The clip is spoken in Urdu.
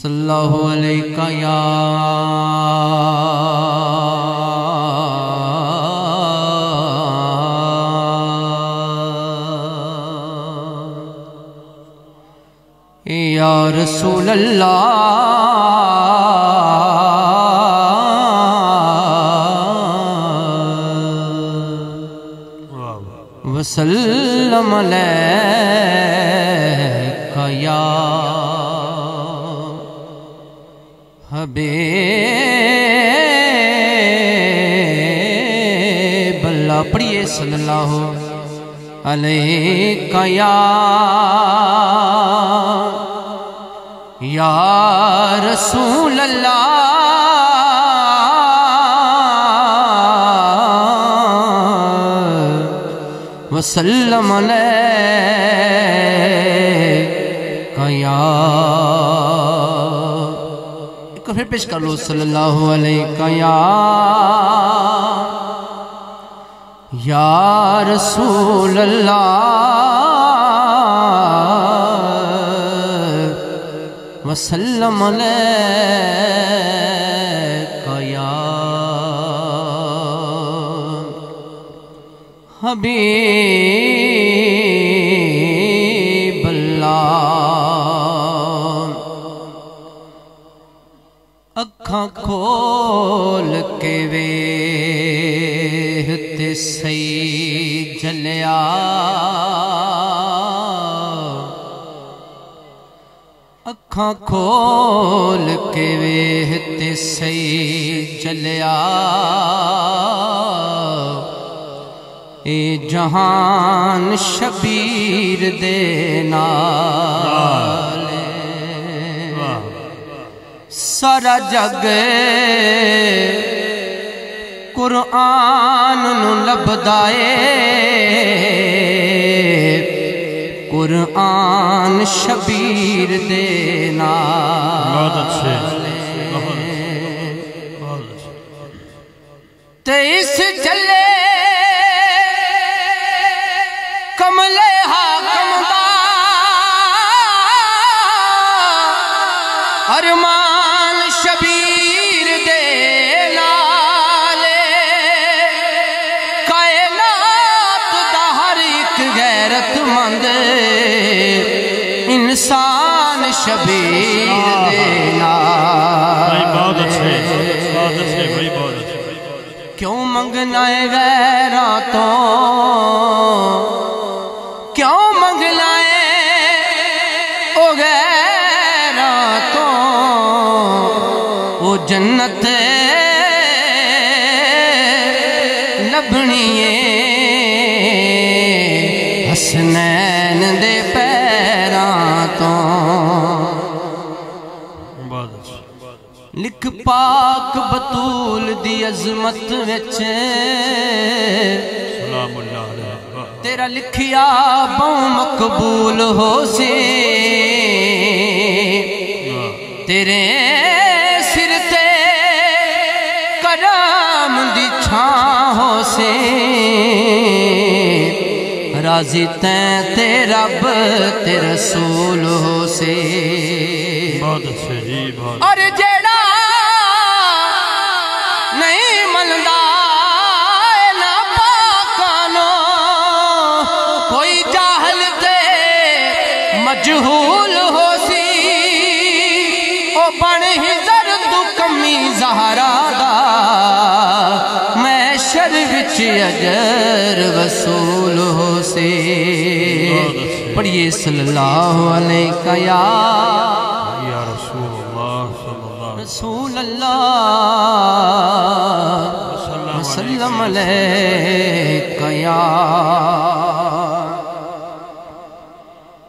صلی اللہ علیہ یا رسول اللہ وسلم علیکہ یا حبیب اللہ پڑھئے صلی اللہ علیکہ یا رسول اللہ وسلم علیکہ یا ایک پھر پیش کر لو صلی اللہ علیکہ یا رسول اللہ وسلم علیکہ یا حبیب اللہ اکھاں کھول کے ویہت سی جلیا اکھاں کھول کے ویہت سی جلیا اے جہان شبیر دے نال سارا جگ قرآن نو لبدائے قرآن شبیر دے نال بہت اچھے تیس جلے کملے حاکم دا ارمان شبیر دے نالے کائنات دا ہر ایک غیرت مند انسان شبیر دے نالے بہت اچھے بھائی بہت اچھے کیوں منگنا ہے غیراتوں کیوں منگنا ہے او غیراتوں او جنت لبنی ہے حسنین دے پیراں تو لکھ پاک بطول دی عظمت وچ سلام اللہ علیہ تیرا لکھیا بہوں مقبول ہو سی تیرے سر تے کرام دی چھاں ہو سی راضی تین تے رب تے رسول ہو سی بہت اچھے جی بہت اور جیڑا نہیں مندہ نا پاکانو کوئی جاہل تے مجہول ہو سی او بن ہی زرد کمی زہرا دا میں شر وچ اجر وصول ہو سی پڑھئے صلی اللہ علیہ یا رسول اللہ وسلم علیکہ یا